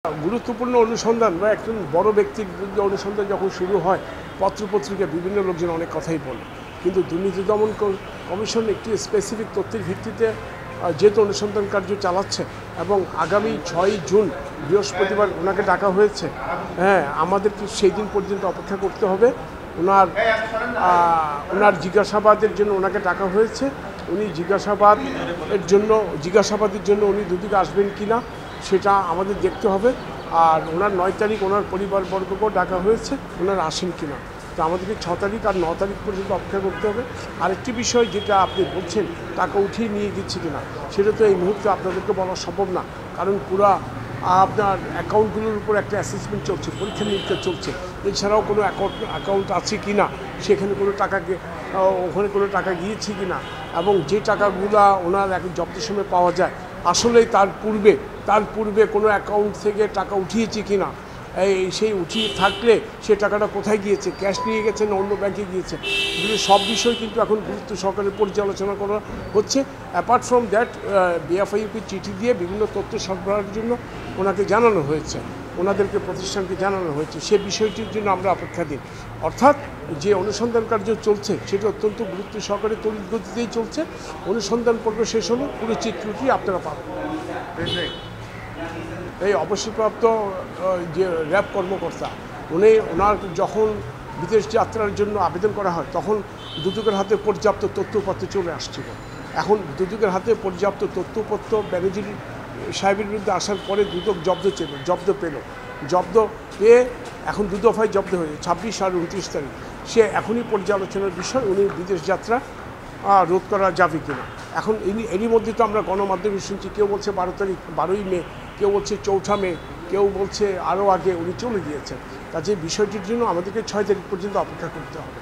গুরুত্বপূর্ণ অনুসন্ধান বা একজন বড় ব্যক্তির বিরুদ্ধে অনুসন্ধান যখন শুরু হয় পত্রপত্রিকা বিভিন্ন লোকজন অনেক কথাই বলে, কিন্তু দুর্নীতি দমন কমিশন একটি স্পেসিফিক তথ্যের ভিত্তিতে যেহেতু অনুসন্ধান কার্য চালাচ্ছে এবং আগামী 6 জুন বৃহস্পতিবার ওনাকে ডাকা হয়েছে। হ্যাঁ, আমাদেরকে সেই দিন পর্যন্ত অপেক্ষা করতে হবে। ওনার জিজ্ঞাসাবাদের জন্য ওনাকে ডাকা হয়েছে। উনি জিজ্ঞাসাবাদের জন্য উনি দুদিকে আসবেন কি না সেটা আমাদের দেখতে হবে। আর ওনার 9 তারিখ ওনার পরিবারবর্গকেও ডাকা হয়েছে, ওনারা আসেন কি না। তো আমাদেরকে 6 তারিখ আর 9 তারিখ পর্যন্ত অপেক্ষা করতে হবে। আরেকটি বিষয় যেটা আপনি বলছেন টাকা উঠিয়ে নিয়ে গেছে কিনা, সেটা তো এই মুহূর্তে আপনাদেরকে বলা সম্ভব না, কারণ পুরা আপনার অ্যাকাউন্টগুলোর উপর একটা অ্যাসেসমেন্ট চলছে, পরীক্ষা নিরীক্ষা চলছে। এছাড়াও কোনো অ্যাকাউন্ট আছে কি না, সেখানে কোনো ওখানে কোনো টাকা গিয়েছে কি না, এবং যে টাকাগুলো ওনার এক জব্দের সময় পাওয়া যায় আসলেই তার পূর্বে কোনো অ্যাকাউন্ট থেকে টাকা উঠিয়েছে কি না, সেই উঠিয়ে থাকলে সে টাকাটা কোথায় গিয়েছে, ক্যাশ নিয়ে গেছে না অন্য ব্যাংকে গিয়েছে, এগুলো সব বিষয় কিন্তু এখন গুরুত্ব সহকারে পর্যালোচনা করা হচ্ছে। অ্যাপার্ট ফ্রম দ্যাট বিএফআইইউকে চিঠি দিয়ে বিভিন্ন তথ্য সরবরাহের জন্য ওনাকে জানানো হয়েছে, ওনাদেরকে প্রতিষ্ঠানকে জানানো হয়েছে। সে বিষয়টির জন্য আমরা অপেক্ষাধীন। অর্থাৎ যে অনুসন্ধান কার্য চলছে সেটা অত্যন্ত গুরুত্ব সহকারে তড়িৎ গতিতেই চলছে। অনুসন্ধান পর্ব শেষ হলে পুরো চিত্রটি আপনারা পাবেন। এই অবসরপ্রাপ্ত যে র্যাব কর্মকর্তা ওনার যখন বিদেশ যাত্রার জন্য আবেদন করা হয় তখন দুদকের হাতে পর্যাপ্ত তথ্যপত্র চলে আসছিল। এখন দুদকের হাতে পর্যাপ্ত তথ্যপত্র ব্যানার্জি সাহেবের বিরুদ্ধে আসার পরে দুদক জব্দ পেয়ে এখন 2 দফায় জব্দ হয়েছে, 26 আর 29 তারিখ। সে এখনই পর্যালোচনার বিষয় উনি বিদেশ যাত্রা রোধ করা যাবে কিনা। এখন এরই মধ্যে তো আমরা গণমাধ্যমে শুনছি, কেউ বলছে 12ই মে, কেউ বলছে 4 মে, কেউ বলছে আরও আগে উনি চলে গিয়েছেন। কাজে বিষয়টির জন্য আমাদেরকে 6 তারিখ পর্যন্ত অপেক্ষা করতে হবে।